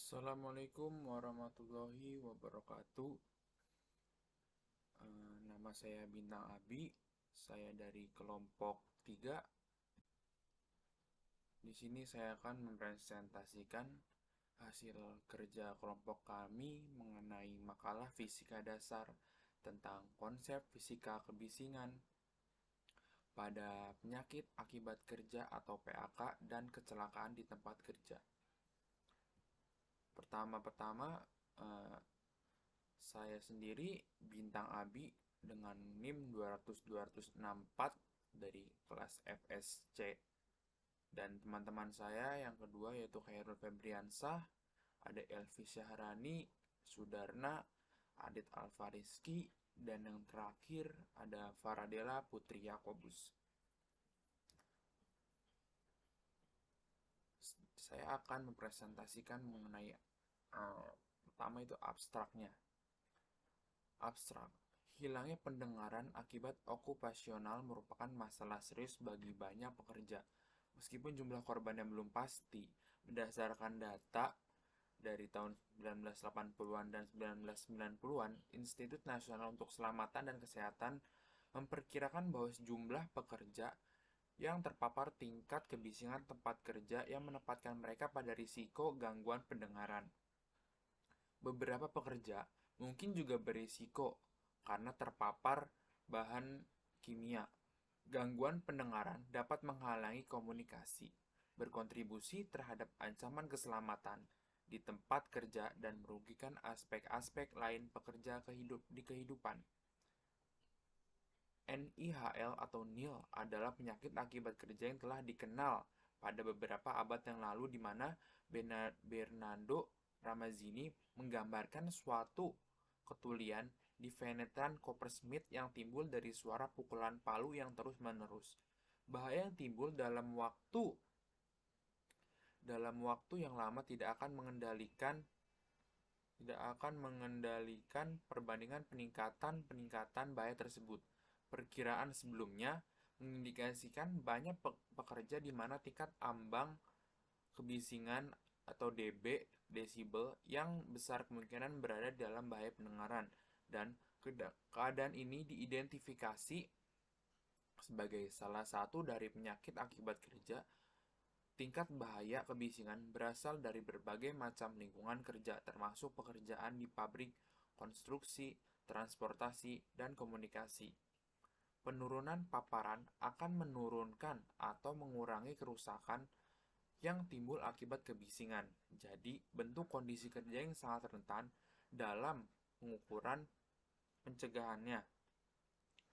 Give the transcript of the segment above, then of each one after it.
Assalamualaikum warahmatullahi wabarakatuh. Nama saya Bintang Abi. Saya dari kelompok 3. Di sini saya akan mempresentasikan hasil kerja kelompok kami mengenai makalah fisika dasar tentang konsep fisika kebisingan pada penyakit akibat kerja atau PAK dan kecelakaan di tempat kerja. Pertama-tama, eh, saya sendiri Bintang Abi dengan NIM 200-264 dari kelas FSC. Dan teman-teman saya yang kedua yaitu Khairul Febriansah, ada Elvi Syahrani, Sudarna, Adit Alfariski, dan yang terakhir ada Faradela Putri Yakobus. Saya akan mempresentasikan mengenai pertama itu abstraknya. Abstrak. Hilangnya pendengaran akibat okupasional merupakan masalah serius bagi banyak pekerja. Meskipun jumlah korban yang belum pasti, berdasarkan data dari tahun 1980-an dan 1990-an, Institut Nasional untuk Keselamatan dan Kesehatan memperkirakan bahwa jumlah pekerja yang terpapar tingkat kebisingan tempat kerja yang menempatkan mereka pada risiko gangguan pendengaran. Beberapa pekerja mungkin juga berisiko karena terpapar bahan kimia. Gangguan pendengaran dapat menghalangi komunikasi, berkontribusi terhadap ancaman keselamatan di tempat kerja dan merugikan aspek-aspek lain pekerja di kehidupan. NIHL atau NIL adalah penyakit akibat kerja yang telah dikenal pada beberapa abad yang lalu di mana Bernardo Ramazzini menggambarkan suatu ketulian di Venetran Coppersmith yang timbul dari suara pukulan palu yang terus-menerus. Bahaya yang timbul dalam waktu yang lama tidak akan mengendalikan perbandingan peningkatan bahaya tersebut. Perkiraan sebelumnya mengindikasikan banyak pekerja di mana tingkat ambang kebisingan atau dB desibel yang besar kemungkinan berada dalam bahaya pendengaran, dan keadaan ini diidentifikasi sebagai salah satu dari penyakit akibat kerja. Tingkat bahaya kebisingan berasal dari berbagai macam lingkungan kerja, termasuk pekerjaan di pabrik, konstruksi, transportasi, dan komunikasi. Penurunan paparan akan menurunkan atau mengurangi kerusakan yang timbul akibat kebisingan. Jadi, bentuk kondisi kerja yang sangat rentan dalam pengukuran pencegahannya.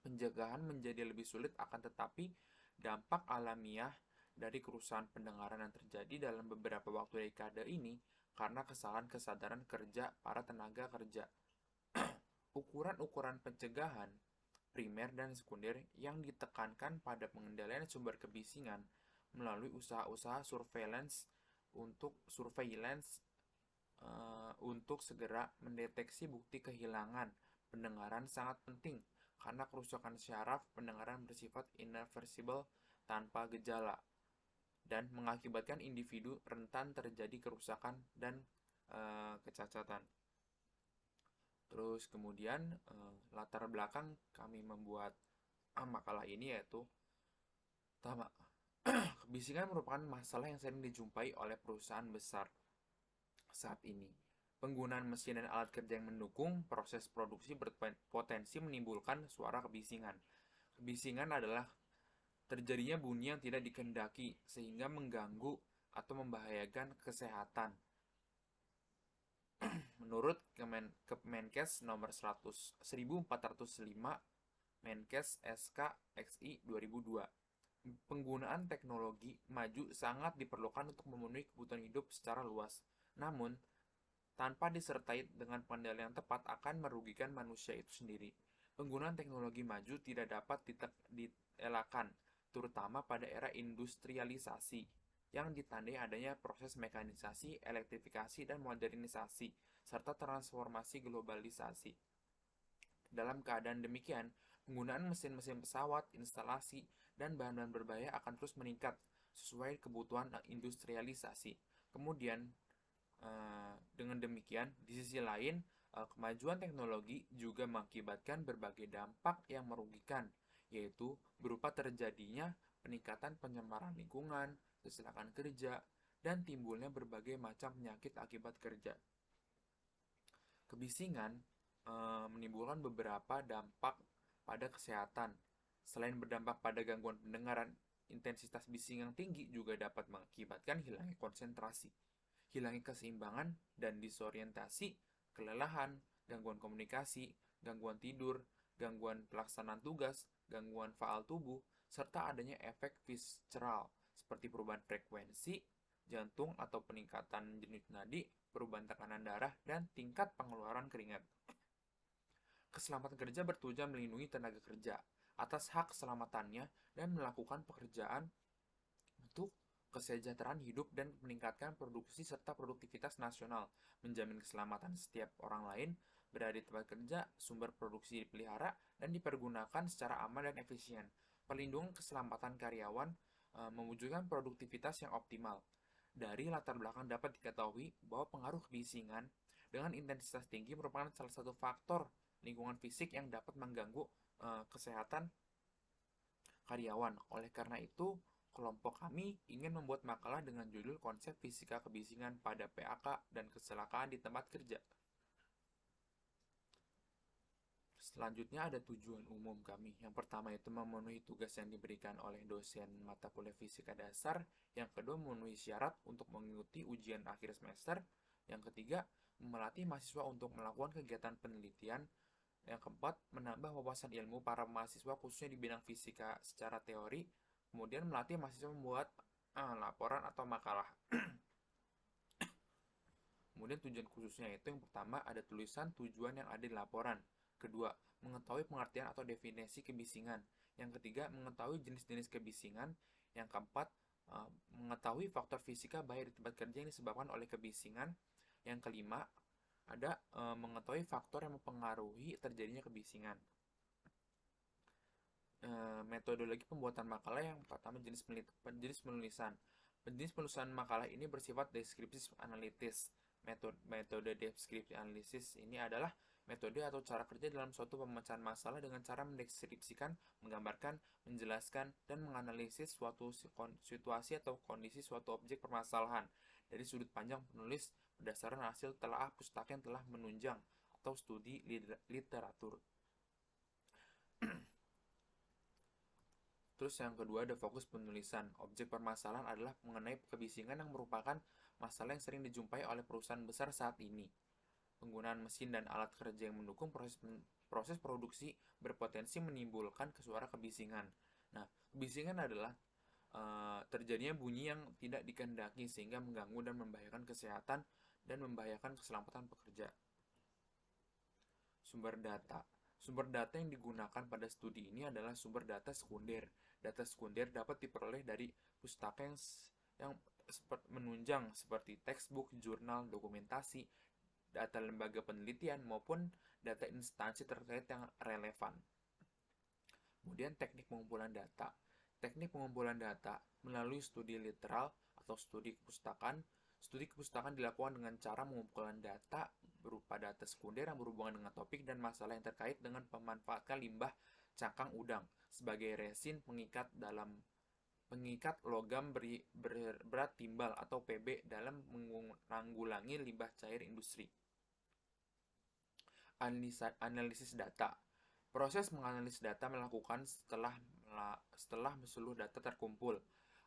Pencegahan menjadi lebih sulit, akan tetapi dampak alamiah dari kerusakan pendengaran yang terjadi dalam beberapa waktu dekade ini karena kesalahan kesadaran kerja para tenaga kerja. Ukuran-ukuran pencegahan primer dan sekunder yang ditekankan pada pengendalian sumber kebisingan melalui usaha-usaha surveillance untuk segera mendeteksi bukti kehilangan pendengaran sangat penting karena kerusakan syaraf pendengaran bersifat irreversible tanpa gejala dan mengakibatkan individu rentan terjadi kerusakan dan kecacatan. Terus kemudian latar belakang kami membuat makalah ini yaitu pertama, kebisingan merupakan masalah yang sering dijumpai oleh perusahaan besar saat ini. Penggunaan mesin dan alat kerja yang mendukung proses produksi berpotensi menimbulkan suara kebisingan. Kebisingan adalah terjadinya bunyi yang tidak dikehendaki sehingga mengganggu atau membahayakan kesehatan. Menurut Kemenkes nomor 1405 Menkes SK XI 2002, penggunaan teknologi maju sangat diperlukan untuk memenuhi kebutuhan hidup secara luas. Namun, tanpa disertai dengan pengendalian yang tepat akan merugikan manusia itu sendiri. Penggunaan teknologi maju tidak dapat dielakkan, terutama pada era industrialisasi yang ditandai adanya proses mekanisasi, elektrifikasi, dan modernisasi, serta transformasi globalisasi. Dalam keadaan demikian, penggunaan mesin-mesin pesawat, instalasi, dan bahan-bahan berbahaya akan terus meningkat sesuai kebutuhan industrialisasi. Kemudian, Dengan demikian, di sisi lain, kemajuan teknologi juga mengakibatkan berbagai dampak yang merugikan, yaitu berupa terjadinya peningkatan pencemaran lingkungan, kecelakaan kerja, dan timbulnya berbagai macam penyakit akibat kerja. Kebisingan menimbulkan beberapa dampak pada kesehatan. Selain berdampak pada gangguan pendengaran, intensitas bising yang tinggi juga dapat mengakibatkan hilangnya konsentrasi, hilangnya keseimbangan dan disorientasi, kelelahan, gangguan komunikasi, gangguan tidur, gangguan pelaksanaan tugas, gangguan faal tubuh, serta adanya efek visceral seperti perubahan frekuensi jantung atau peningkatan denyut nadi, perubahan tekanan darah, dan tingkat pengeluaran keringat. Keselamatan kerja bertujuan melindungi tenaga kerja atas hak keselamatannya dan melakukan pekerjaan untuk kesejahteraan hidup dan meningkatkan produksi serta produktivitas nasional, menjamin keselamatan setiap orang lain berada di tempat kerja, sumber produksi dipelihara dan dipergunakan secara aman dan efisien. Perlindungan keselamatan karyawan mewujudkan produktivitas yang optimal. Dari latar belakang dapat diketahui bahwa pengaruh kebisingan dengan intensitas tinggi merupakan salah satu faktor lingkungan fisik yang dapat mengganggu kesehatan karyawan. Oleh karena itu, kelompok kami ingin membuat makalah dengan judul Konsep Fisika Kebisingan pada PHK dan Kecelakaan di Tempat Kerja. Selanjutnya ada tujuan umum kami. Yang pertama itu memenuhi tugas yang diberikan oleh dosen mata kuliah fisika dasar. Yang kedua memenuhi syarat untuk mengikuti ujian akhir semester. Yang ketiga melatih mahasiswa untuk melakukan kegiatan penelitian. Yang keempat menambah wawasan ilmu para mahasiswa khususnya di bidang fisika secara teori. Kemudian melatih mahasiswa membuat laporan atau makalah. Kemudian tujuan khususnya itu yang pertama ada tulisan tujuan yang ada di laporan. Kedua, mengetahui pengertian atau definisi kebisingan. Yang ketiga, mengetahui jenis-jenis kebisingan. Yang keempat, mengetahui faktor fisika bahaya di tempat kerja yang disebabkan oleh kebisingan. Yang kelima, ada mengetahui faktor yang mempengaruhi terjadinya kebisingan. Metodologi pembuatan makalah yang pertama jenis penulisan. Jenis penulisan makalah ini bersifat deskriptif analitis. Metode deskriptif analisis ini adalah metode atau cara kerja dalam suatu pemecahan masalah dengan cara mendeskripsikan, menggambarkan, menjelaskan, dan menganalisis suatu situasi atau kondisi suatu objek permasalahan dari sudut pandang penulis berdasarkan hasil telaah pustaka yang telah menunjang atau studi literatur. Terus yang kedua ada fokus penulisan. Objek permasalahan adalah mengenai kebisingan yang merupakan masalah yang sering dijumpai oleh perusahaan besar saat ini. Penggunaan mesin dan alat kerja yang mendukung proses produksi berpotensi menimbulkan suara kebisingan. Nah, kebisingan adalah terjadinya bunyi yang tidak dikehendaki sehingga mengganggu dan membahayakan kesehatan dan membahayakan keselamatan pekerja. Sumber data. Sumber data yang digunakan pada studi ini adalah sumber data sekunder. Data sekunder dapat diperoleh dari pustaka yang menunjang seperti textbook, jurnal, dokumentasi, data lembaga penelitian, maupun data instansi terkait yang relevan. Kemudian teknik pengumpulan data. Teknik pengumpulan data melalui studi literal atau studi kepustakaan. Studi kepustakaan dilakukan dengan cara mengumpulkan data berupa data sekunder yang berhubungan dengan topik dan masalah yang terkait dengan pemanfaatan limbah cangkang udang sebagai resin pengikat logam berat timbal atau PB dalam menanggulangi limbah cair industri. Analisis data. Proses menganalisis data melakukan setelah seluruh data terkumpul.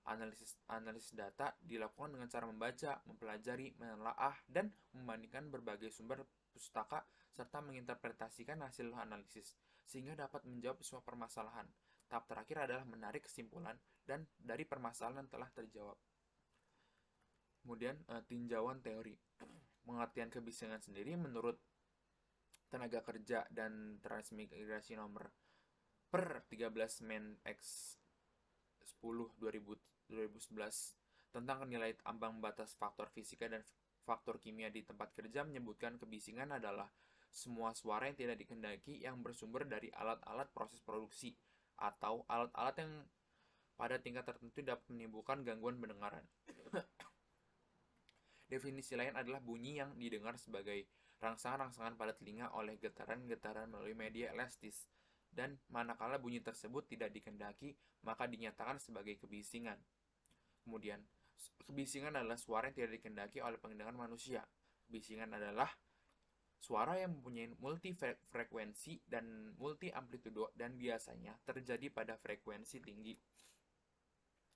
Analisis data dilakukan dengan cara membaca, mempelajari, menelaah, dan membandingkan berbagai sumber pustaka serta menginterpretasikan hasil analisis sehingga dapat menjawab semua permasalahan. Tahap terakhir adalah menarik kesimpulan dan dari permasalahan yang telah terjawab. Kemudian tinjauan teori. Pengertian kebisingan sendiri menurut Tenaga Kerja dan Transmigrasi nomor per 13 Men X 10 2011 tentang nilai ambang batas faktor fisika dan faktor kimia di tempat kerja menyebutkan kebisingan adalah semua suara yang tidak dikehendaki yang bersumber dari alat-alat proses produksi atau alat-alat yang pada tingkat tertentu dapat menimbulkan gangguan pendengaran. Definisi lain adalah bunyi yang didengar sebagai rangsangan-rangsangan pada telinga oleh getaran-getaran melalui media elastis. Dan manakala bunyi tersebut tidak dikehendaki, maka dinyatakan sebagai kebisingan. Kemudian, kebisingan adalah suara yang tidak dikehendaki oleh pendengar manusia. Kebisingan adalah suara yang mempunyai multi frekuensi dan multi amplitudo dan biasanya terjadi pada frekuensi tinggi.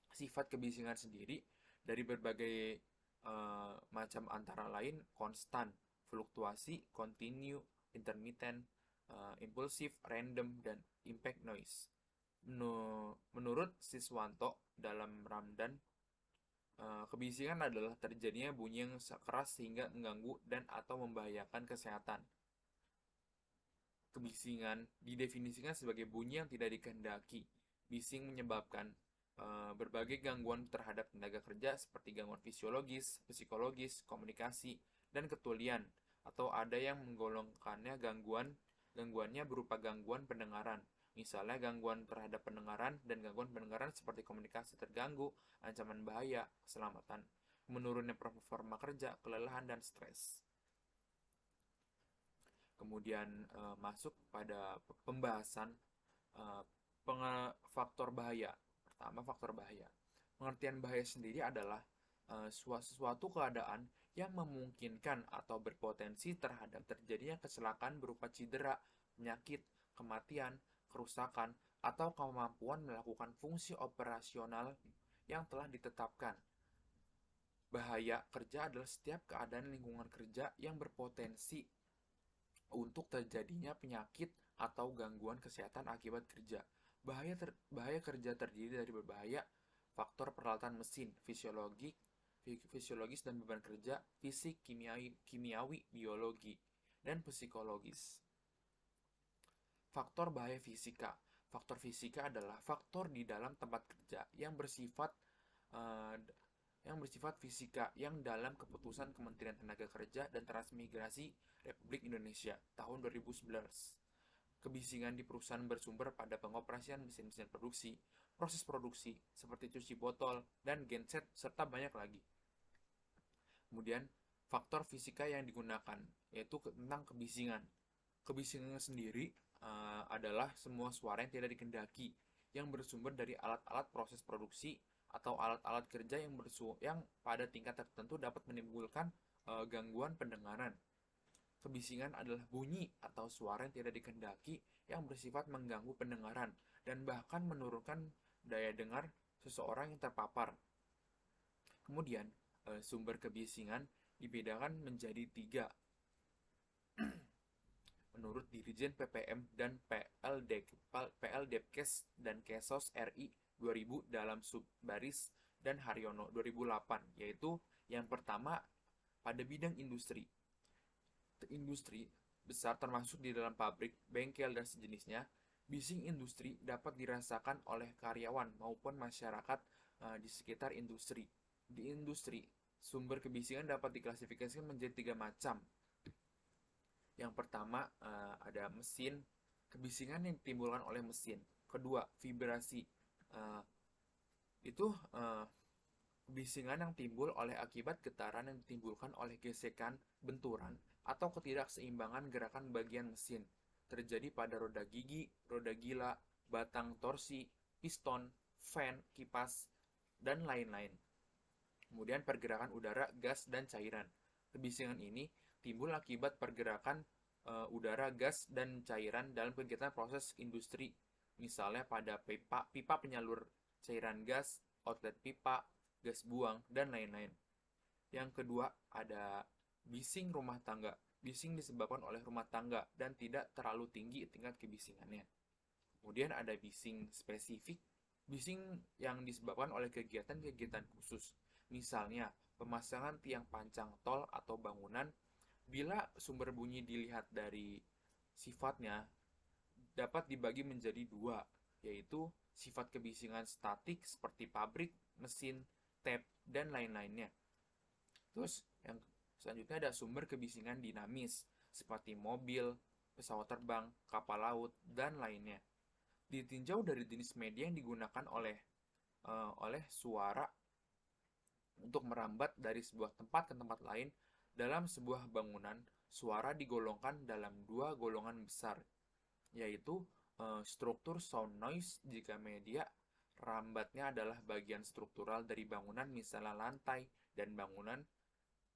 Sifat kebisingan sendiri dari berbagai macam antara lain konstan, fluktuasi, continue, intermittent, impulsif, random, dan impact noise. Menurut Siswanto dalam Ramdan, kebisingan adalah terjadinya bunyi yang keras sehingga mengganggu dan atau membahayakan kesehatan. Kebisingan didefinisikan sebagai bunyi yang tidak dikehendaki. Bising menyebabkan berbagai gangguan terhadap tenaga kerja seperti gangguan fisiologis, psikologis, komunikasi, dan ketulian, atau ada yang menggolongkannya gangguannya berupa gangguan pendengaran. Misalnya gangguan terhadap pendengaran dan gangguan pendengaran seperti komunikasi terganggu, ancaman bahaya, keselamatan, menurunnya performa kerja, kelelahan, dan stres. Kemudian masuk pada pembahasan faktor bahaya. Pertama, faktor bahaya. Pengertian bahaya sendiri adalah suatu keadaan yang memungkinkan atau berpotensi terhadap terjadinya kecelakaan berupa cedera, penyakit, kematian, kerusakan, atau kemampuan melakukan fungsi operasional yang telah ditetapkan. Bahaya kerja adalah setiap keadaan lingkungan kerja yang berpotensi untuk terjadinya penyakit atau gangguan kesehatan akibat kerja. Bahaya kerja terdiri dari berbahaya faktor peralatan mesin, fisiologis dan beban kerja, fisik, kimiawi, biologi, dan psikologis. Faktor bahaya fisika. Faktor fisika adalah faktor di dalam tempat kerja yang bersifat fisika yang dalam keputusan Kementerian Tenaga Kerja dan Transmigrasi Republik Indonesia tahun 2011. Kebisingan di perusahaan bersumber pada pengoperasian mesin-mesin produksi, proses produksi seperti cuci botol dan genset, serta banyak lagi. Kemudian, faktor fisika yang digunakan yaitu tentang kebisingan. Kebisingan sendiri adalah semua suara yang tidak dikehendaki yang bersumber dari alat-alat proses produksi atau alat-alat kerja yang pada tingkat tertentu dapat menimbulkan gangguan pendengaran. Kebisingan adalah bunyi atau suara yang tidak dikehendaki yang bersifat mengganggu pendengaran dan bahkan menurunkan daya dengar seseorang yang terpapar. Kemudian, sumber kebisingan dibedakan menjadi 3. Menurut Dirjen PPM dan PLDepkes dan Kesos RI 2000 dalam Subbaris dan Haryono 2008, yaitu yang pertama pada bidang industri. Industri besar termasuk di dalam pabrik, bengkel, dan sejenisnya, bising industri dapat dirasakan oleh karyawan maupun masyarakat di sekitar industri. Di industri, sumber kebisingan dapat diklasifikasikan menjadi 3 macam. Yang pertama ada mesin, kebisingan yang ditimbulkan oleh mesin. Kedua, vibrasi. Kebisingan yang timbul oleh akibat getaran yang ditimbulkan oleh gesekan, benturan, atau ketidakseimbangan gerakan bagian mesin. Terjadi pada roda gigi, roda gila, batang torsi, piston, fan, kipas, dan lain-lain. Kemudian pergerakan udara, gas, dan cairan. Kebisingan ini timbul akibat pergerakan udara, gas, dan cairan dalam kegiatan proses industri. Misalnya pada pipa penyalur cairan gas, outlet pipa, gas buang, dan lain-lain. Yang kedua, ada bising rumah tangga. Bising disebabkan oleh rumah tangga dan tidak terlalu tinggi tingkat kebisingannya. Kemudian ada bising spesifik. Bising yang disebabkan oleh kegiatan-kegiatan khusus. Misalnya, pemasangan tiang pancang tol atau bangunan. Bila sumber bunyi dilihat dari sifatnya, dapat dibagi menjadi 2, yaitu sifat kebisingan statik seperti pabrik, mesin, tap, dan lain-lainnya. Terus yang selanjutnya ada sumber kebisingan dinamis seperti mobil, pesawat terbang, kapal laut, dan lainnya. Ditinjau dari jenis media yang digunakan oleh suara, Untuk merambat dari sebuah tempat ke tempat lain dalam sebuah bangunan, suara digolongkan dalam dua golongan besar, yaitu struktur sound noise jika media rambatnya adalah bagian struktural dari bangunan, misalnya lantai dan bangunan.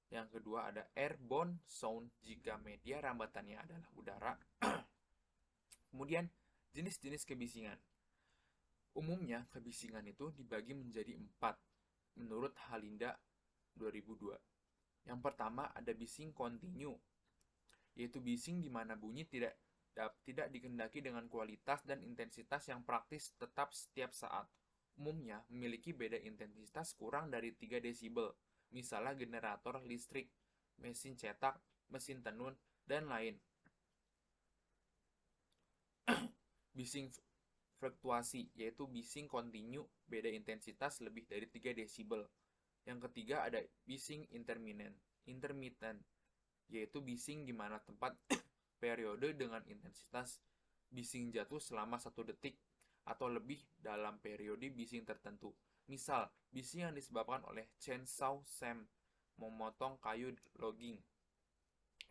Yang kedua ada airborne sound jika media rambatannya adalah udara. Kemudian jenis-jenis kebisingan. Umumnya kebisingan itu dibagi menjadi 4 menurut Halinda 2002. Yang pertama ada bising kontinu, yaitu bising di mana bunyi tidak dikehendaki dengan kualitas dan intensitas yang praktis tetap setiap saat. Umumnya memiliki beda intensitas kurang dari 3 desibel, misalnya generator listrik, mesin cetak, mesin tenun, dan lain. Bising fluktuasi, yaitu bising kontinu beda intensitas lebih dari 3 desibel. Yang ketiga ada bising intermittent, yaitu bising di mana tempat periode dengan intensitas bising jatuh selama 1 detik atau lebih dalam periode bising tertentu. Misal, bising yang disebabkan oleh chainsaw Sam memotong kayu logging.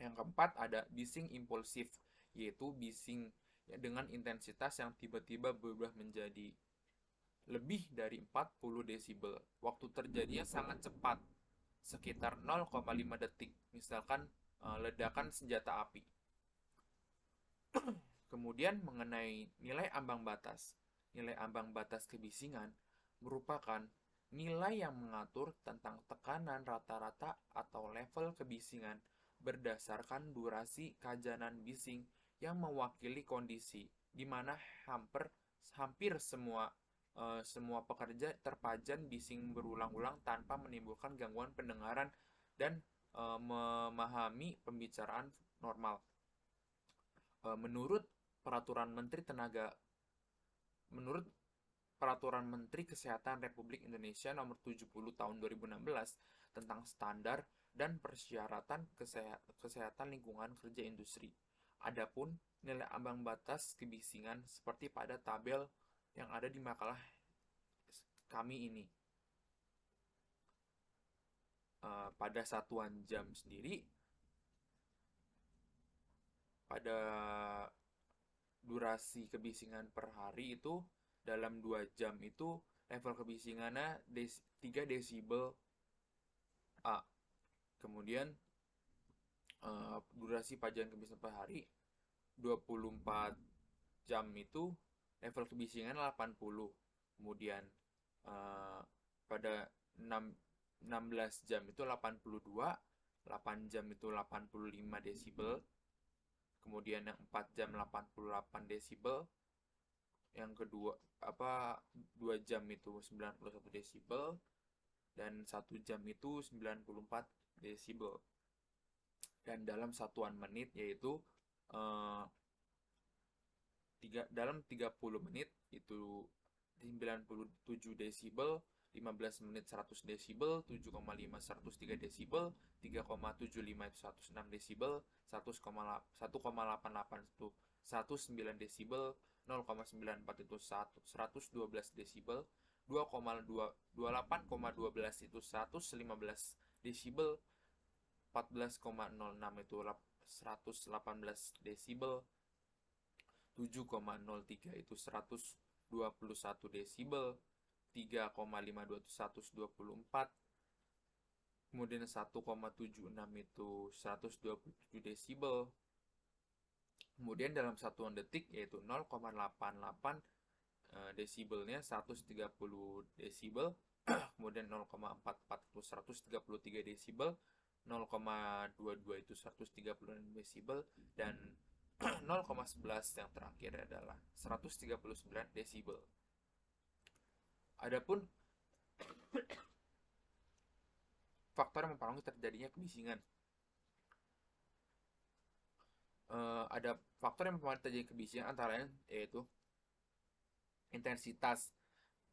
Yang keempat ada bising impulsif, yaitu bising dengan intensitas yang tiba-tiba berubah menjadi lebih dari 40 desibel. Waktu terjadinya sangat cepat, sekitar 0,5 detik, misalkan ledakan senjata api. Kemudian mengenai nilai ambang batas. Nilai ambang batas kebisingan merupakan nilai yang mengatur tentang tekanan rata-rata atau level kebisingan berdasarkan durasi kajanan bising yang mewakili kondisi di mana hampir semua pekerja terpajan bising berulang-ulang tanpa menimbulkan gangguan pendengaran dan memahami pembicaraan normal. Menurut Peraturan Menteri Kesehatan Republik Indonesia Nomor 70 Tahun 2016 tentang standar dan persyaratan kesehatan lingkungan kerja industri. Adapun nilai ambang batas kebisingan seperti pada tabel yang ada di makalah kami ini. Pada satuan jam sendiri, pada durasi kebisingan per hari itu dalam 2 jam itu level kebisingannya 3 desibel A. Kemudian durasi pajan kebisingan per hari 24 jam itu level kebisingan 80. Kemudian pada 16 jam itu 82, 8 jam itu 85 desibel. Kemudian yang 4 jam 88 desibel. Yang kedua 2 jam itu 91 desibel dan 1 jam itu 94 desibel. Dan dalam satuan menit yaitu dalam 30 menit itu 97 desibel, 15 menit 100 desibel, 7,5 103 desibel, 3,75 itu 106 desibel, 1,88 itu 109 desibel, 0,94 itu 112 desibel, 28,12 itu 115 desibel, 14,06 itu 118 desibel, 7,03 itu 121 desibel, 3,52 itu 124, kemudian 1,76 itu 127 desibel. Kemudian dalam satuan detik yaitu 0,88 desibelnya 130 desibel, kemudian 0,44 itu 133 desibel, 0,22 itu 136 desibel, dan 0,11 yang terakhir adalah 139 desibel. Adapun faktor yang mempengaruhi terjadinya kebisingan. Ada faktor yang mempengaruhi terjadinya kebisingan antara lain yaitu intensitas.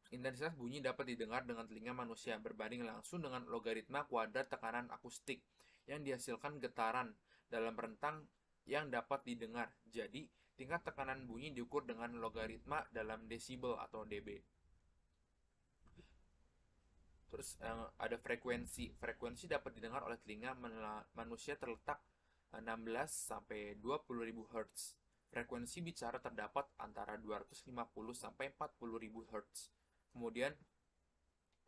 Intensitas bunyi dapat didengar dengan telinga manusia berbanding langsung dengan logaritma kuadrat tekanan akustik yang dihasilkan getaran dalam rentang yang dapat didengar. Jadi, tingkat tekanan bunyi diukur dengan logaritma dalam desibel atau dB. Terus ada frekuensi. Frekuensi dapat didengar oleh telinga manusia terletak 16 sampai 20.000 Hz. Frekuensi bicara terdapat antara 250 sampai 40.000 Hz. Kemudian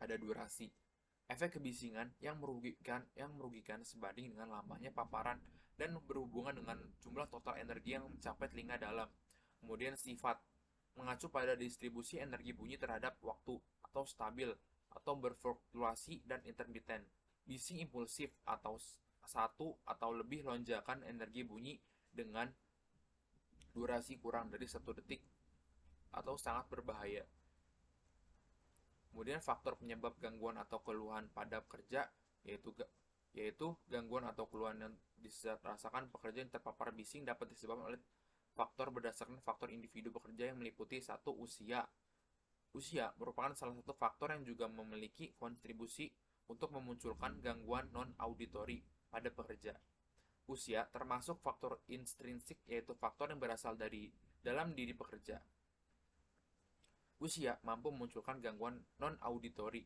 ada durasi. Efek kebisingan yang merugikan sebanding dengan lamanya paparan dan berhubungan dengan jumlah total energi yang mencapai telinga dalam. Kemudian sifat mengacu pada distribusi energi bunyi terhadap waktu atau stabil atau berfluktuasi dan intermiten. Bising impulsif atau satu atau lebih lonjakan energi bunyi dengan durasi kurang dari 1 detik atau sangat berbahaya. Kemudian faktor penyebab gangguan atau keluhan pada pekerja yaitu gangguan atau keluhan yang dirasakan pekerja yang terpapar bising dapat disebabkan oleh faktor berdasarkan faktor individu pekerja yang meliputi 1. Usia. Usia merupakan salah satu faktor yang juga memiliki kontribusi untuk memunculkan gangguan non-auditory pada pekerja. Usia termasuk faktor intrinsik, yaitu faktor yang berasal dari dalam diri pekerja. Usia mampu memunculkan gangguan non-auditory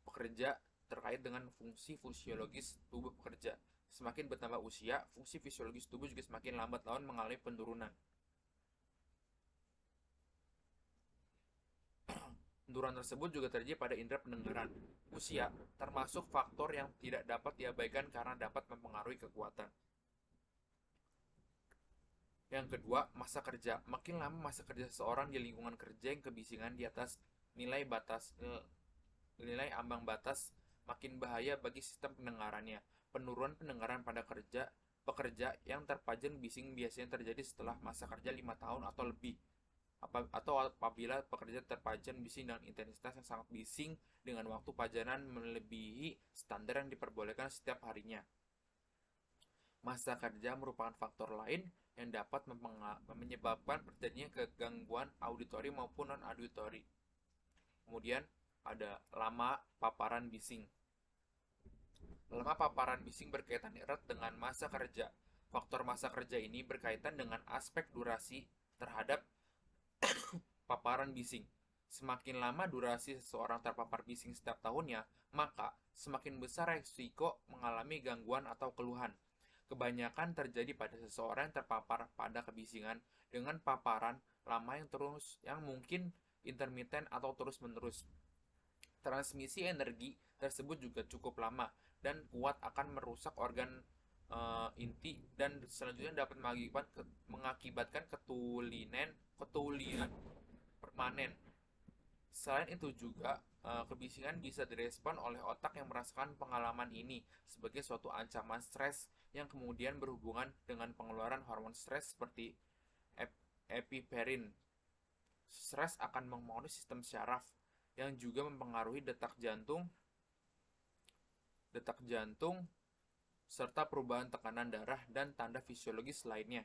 pekerja terkait dengan fungsi fisiologis tubuh pekerja. Semakin bertambah usia, fungsi fisiologis tubuh juga semakin lambat laun mengalami penurunan. Penurunan tersebut juga terjadi pada indera pendengaran. Usia termasuk faktor yang tidak dapat diabaikan karena dapat mempengaruhi kekuatan. Yang kedua, masa kerja. Makin lama masa kerja seseorang di lingkungan kerja yang kebisingan di atas nilai nilai ambang batas, makin bahaya bagi sistem pendengarannya. Penurunan pendengaran pada pekerja yang terpajan bising biasanya terjadi setelah masa kerja 5 tahun atau lebih. Atau apabila pekerja terpajan bising dengan intensitas yang sangat bising dengan waktu pajanan melebihi standar yang diperbolehkan setiap harinya. Masa kerja merupakan faktor lain yang dapat menyebabkan terjadinya kegangguan auditori maupun non-auditori. Kemudian ada lama paparan bising. Lama paparan bising berkaitan erat dengan masa kerja. Faktor masa kerja ini berkaitan dengan aspek durasi terhadap paparan bising. Semakin lama durasi seseorang terpapar bising setiap tahunnya, maka semakin besar risiko mengalami gangguan atau keluhan. Kebanyakan terjadi pada seseorang yang terpapar pada kebisingan dengan paparan lama yang mungkin intermiten atau terus-menerus. Transmisi energi tersebut juga cukup lama dan kuat akan merusak organ inti dan selanjutnya dapat mengakibatkan ketulinan permanen. Selain itu juga kebisingan bisa direspon oleh otak yang merasakan pengalaman ini sebagai suatu ancaman stres yang kemudian berhubungan dengan pengeluaran hormon stres seperti epiperin. Stres akan mempengaruhi sistem syaraf yang juga mempengaruhi detak jantung serta perubahan tekanan darah dan tanda fisiologis lainnya.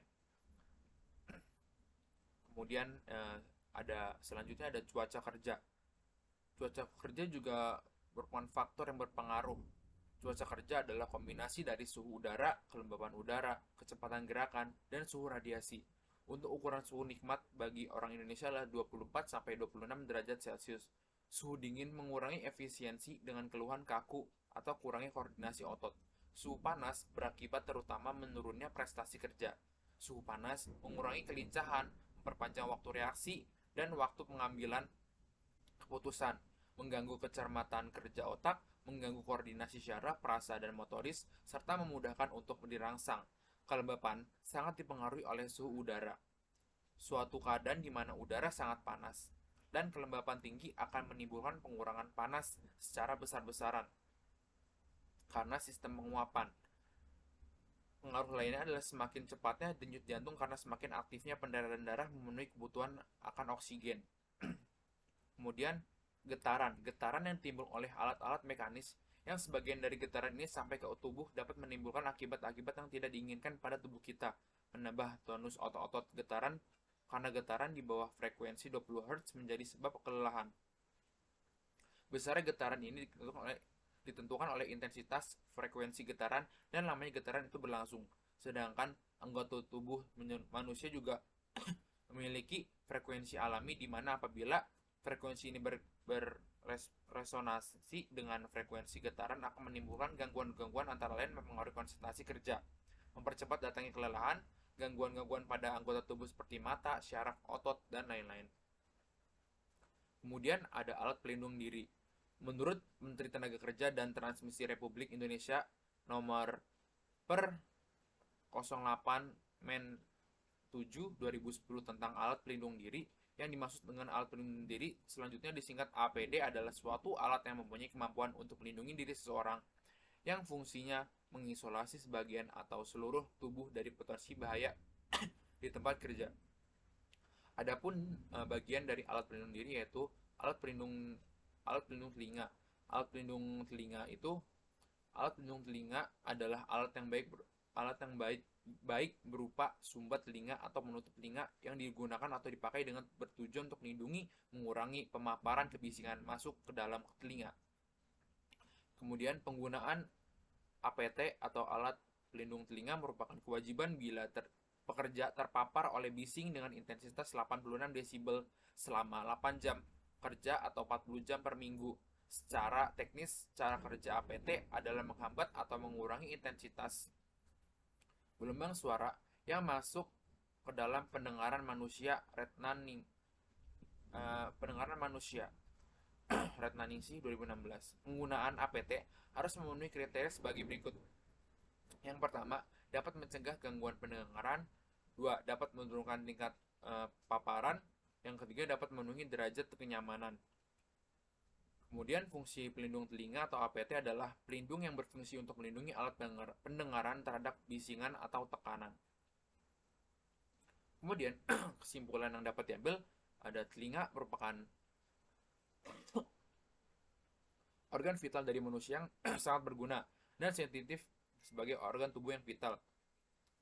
Kemudian selanjutnya ada cuaca kerja. Cuaca kerja juga merupakan faktor yang berpengaruh. Cuaca kerja adalah kombinasi dari suhu udara, kelembaban udara, kecepatan gerakan, dan suhu radiasi. Untuk ukuran suhu nikmat bagi orang Indonesia adalah 24-26 derajat Celcius. Suhu dingin mengurangi efisiensi dengan keluhan kaku atau kurangnya koordinasi otot. Suhu panas berakibat terutama menurunnya prestasi kerja. Suhu panas mengurangi kelincahan, memperpanjang waktu reaksi, dan waktu pengambilan keputusan, mengganggu kecermatan kerja otak, mengganggu koordinasi syaraf, perasa, dan motoris, serta memudahkan untuk dirangsang. Kelembapan sangat dipengaruhi oleh suhu udara. Suatu keadaan di mana udara sangat panas dan kelembapan tinggi akan menimbulkan pengurangan panas secara besar-besaran karena sistem penguapan. Pengaruh lainnya adalah semakin cepatnya denyut jantung karena semakin aktifnya peredaran darah memenuhi kebutuhan akan oksigen. Kemudian getaran yang timbul oleh alat-alat mekanis yang sebagian dari getaran ini sampai ke tubuh dapat menimbulkan akibat-akibat yang tidak diinginkan pada tubuh kita, menambah tonus otot-otot. Karena getaran di bawah frekuensi 20 Hz menjadi sebab kelelahan. Besarnya getaran ini ditentukan oleh intensitas frekuensi getaran dan lamanya getaran itu berlangsung. Sedangkan anggota tubuh manusia juga memiliki frekuensi alami di mana apabila Frekuensi ini berresonansi dengan frekuensi getaran akan menimbulkan gangguan-gangguan antara lain mempengaruhi konsentrasi kerja, mempercepat datangnya kelelahan, gangguan-gangguan pada anggota tubuh seperti mata, syaraf, otot, dan lain-lain. Kemudian ada alat pelindung diri. Menurut Menteri Tenaga Kerja dan Transmisi Republik Indonesia nomor per 08 Men 7 2010 tentang alat pelindung diri, yang dimaksud dengan alat pelindung diri selanjutnya disingkat APD adalah suatu alat yang mempunyai kemampuan untuk melindungi diri seseorang yang fungsinya mengisolasi sebagian atau seluruh tubuh dari potensi bahaya di tempat kerja. Adapun bagian dari alat pelindung diri yaitu alat pelindung telinga. Alat pelindung telinga adalah alat yang baik berupa sumbat telinga atau menutup telinga yang digunakan atau dipakai dengan bertujuan untuk melindungi, mengurangi pemaparan kebisingan masuk ke dalam telinga. Kemudian penggunaan APT atau alat pelindung telinga merupakan kewajiban bila pekerja terpapar oleh bising dengan intensitas 86 desibel selama 8 jam kerja atau 40 jam per minggu. Secara teknis, cara kerja APT adalah menghambat atau mengurangi intensitas gelombang suara yang masuk ke dalam pendengaran manusia. Rednaningsih 2016. Penggunaan APT harus memenuhi kriteria sebagai berikut. Yang pertama, dapat mencegah gangguan pendengaran. 2. Dapat menurunkan tingkat paparan. Yang ketiga, dapat memenuhi derajat kenyamanan. Kemudian fungsi pelindung telinga atau APT adalah pelindung yang berfungsi untuk melindungi alat pendengaran terhadap bisingan atau tekanan. Kemudian kesimpulan yang dapat diambil ada telinga merupakan organ vital dari manusia yang sangat berguna dan sensitif sebagai organ tubuh yang vital.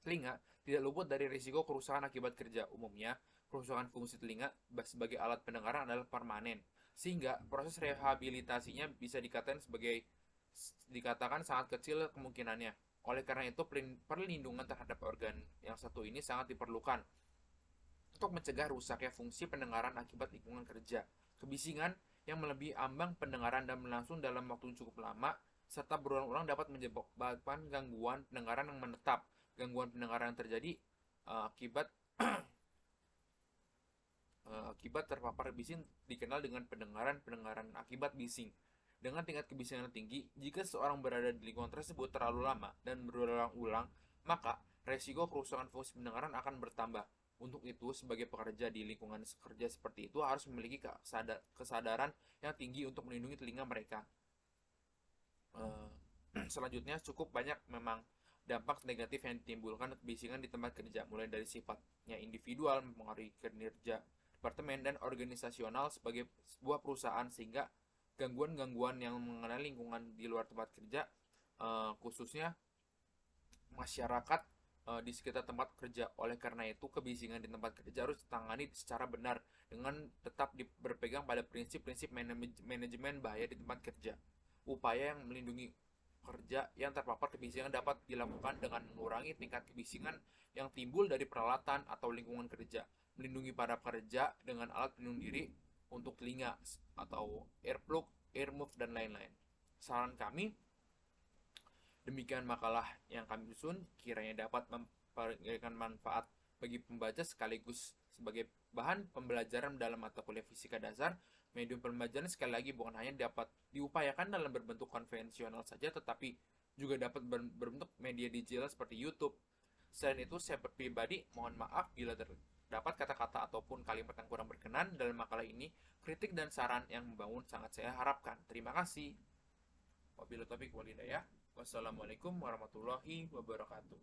Telinga tidak luput dari risiko kerusakan akibat kerja. Umumnya, kerusakan fungsi telinga sebagai alat pendengaran adalah permanen, sehingga proses rehabilitasinya bisa dikatakan sangat kecil kemungkinannya. Oleh karena itu, perlindungan terhadap organ yang satu ini sangat diperlukan untuk mencegah rusaknya fungsi pendengaran akibat lingkungan kerja, kebisingan yang melebihi ambang pendengaran dan berlangsung dalam waktu cukup lama, serta berulang-ulang dapat menyebabkan gangguan pendengaran yang menetap. Gangguan pendengaran yang terjadi akibat terpapar bising dikenal dengan pendengaran akibat bising. Dengan tingkat kebisingan yang tinggi, jika seseorang berada di lingkungan tersebut terlalu lama dan berulang-ulang, maka resiko kerusakan fungsi pendengaran akan bertambah. Untuk itu, sebagai pekerja di lingkungan kerja seperti itu harus memiliki kesadaran yang tinggi untuk melindungi telinga mereka. Selanjutnya, cukup banyak memang dampak negatif yang ditimbulkan kebisingan di tempat kerja, mulai dari sifatnya individual, mempengaruhi kinerja departemen dan organisasional sebagai sebuah perusahaan, sehingga gangguan-gangguan yang mengenai lingkungan di luar tempat kerja, khususnya masyarakat di sekitar tempat kerja. Oleh karena itu, kebisingan di tempat kerja harus ditangani secara benar dengan tetap berpegang pada prinsip-prinsip manajemen bahaya di tempat kerja. Upaya yang melindungi kerja yang terpapar kebisingan dapat dilakukan dengan mengurangi tingkat kebisingan yang timbul dari peralatan atau lingkungan kerja, melindungi para pekerja dengan alat pelindung diri untuk telinga atau earplug, earmuff, dan lain-lain. Saran kami, demikian makalah yang kami susun, kiranya dapat memberikan manfaat bagi pembaca sekaligus sebagai bahan pembelajaran dalam mata kuliah fisika dasar. Medium pembelajaran sekali lagi bukan hanya dapat diupayakan dalam berbentuk konvensional saja, tetapi juga dapat berbentuk media digital seperti YouTube. Selain itu, saya pribadi mohon maaf bila terdapat kata-kata ataupun kalimat yang kurang berkenan dalam makalah ini. Kritik dan saran yang membangun sangat saya harapkan. Terima kasih. Wabillahi taufiq wal hidayah. Wassalamualaikum warahmatullahi wabarakatuh.